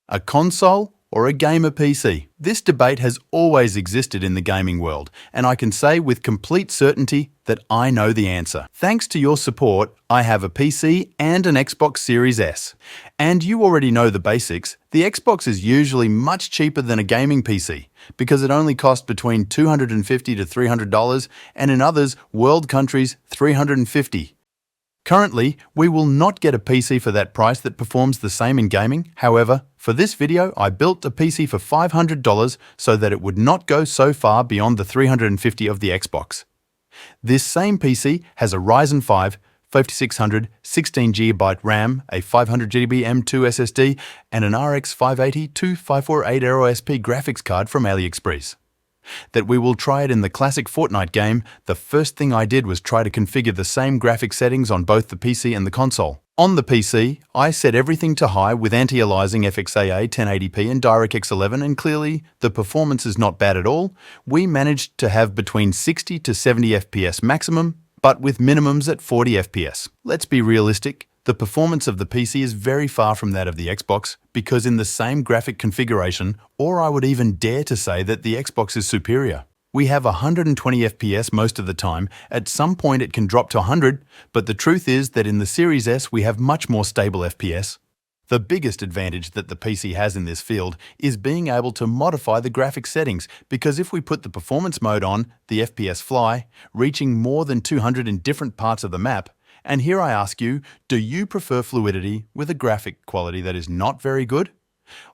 a console or a gamer PC? This debate has always existed in the gaming world, and I can say with complete certainty that I know the answer. Thanks to your support, I have a PC and an Xbox Series S. And you already know the basics. The Xbox is usually much cheaper than a gaming PC because it only costs between $250 to $300 and in others, world countries, $350. Currently, we will not get a PC for that price that performs the same in gaming. However, for this video, I built a PC for $500 so that it would not go so far beyond the $350 of the Xbox. This same PC has a Ryzen 5 5600 16GB RAM, a 500GB M.2 SSD, and an RX 580 2548 Aero SP graphics card from AliExpress. That we will try it in the classic Fortnite game, the first thing I did was try to configure the same graphic settings on both the PC and the console. On the PC, I set everything to high with anti-aliasing FXAA 1080p and DirectX 11, and clearly the performance is not bad at all. We managed to have between 60 to 70 FPS maximum, but with minimums at 40 FPS. Let's be realistic. The performance of the PC is very far from that of the Xbox because in the same graphic configuration, or I would even dare to say that the Xbox is superior. We have 120 FPS most of the time. At some point it can drop to 100, but the truth is that in the Series S we have much more stable FPS. The biggest advantage that the PC has in this field is being able to modify the graphic settings, because if we put the performance mode on, the FPS fly, reaching more than 200 in different parts of the map. And here I ask you, do you prefer fluidity with a graphic quality that is not very good?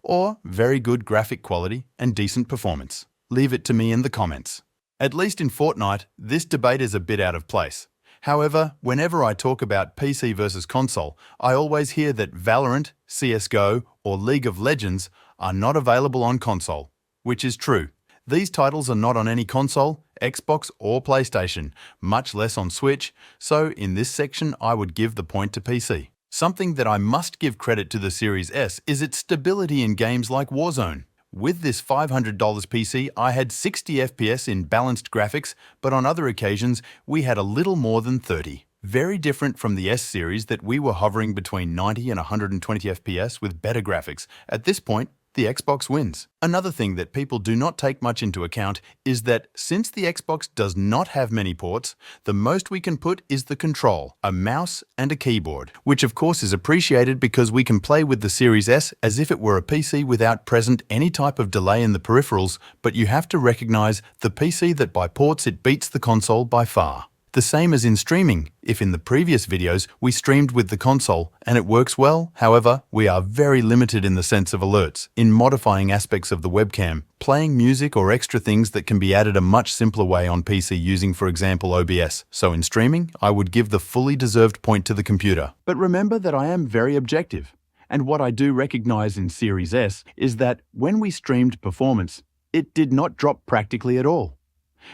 Or very good graphic quality and decent performance? Leave it to me in the comments. At least in Fortnite, this debate is a bit out of place. However, whenever I talk about PC versus console, I always hear that Valorant, CSGO, or League of Legends are not available on console, which is true. These titles are not on any console, Xbox or PlayStation, much less on Switch, so in this section I would give the point to PC. Something that I must give credit to the Series S is its stability in games like Warzone. With this $500 PC, I had 60 FPS in balanced graphics, but on other occasions we had a little more than 30. Very different from the S series that we were hovering between 90 and 120 FPS with better graphics. At this point, the Xbox wins. Another thing that people do not take much into account is that since the Xbox does not have many ports, the most we can put is the control, a mouse and a keyboard, which of course is appreciated because we can play with the Series S as if it were a PC without present any type of delay in the peripherals, but you have to recognize the PC that by ports it beats the console by far. The same as in streaming. If in the previous videos we streamed with the console and it works well, however, we are very limited in the sense of alerts, in modifying aspects of the webcam, playing music or extra things that can be added a much simpler way on PC using, for example, OBS. So in streaming, I would give the fully deserved point to the computer. But remember that I am very objective. And what I do recognize in Series S is that when we streamed performance, it did not drop practically at all.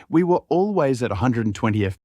We were always at 120 FPS.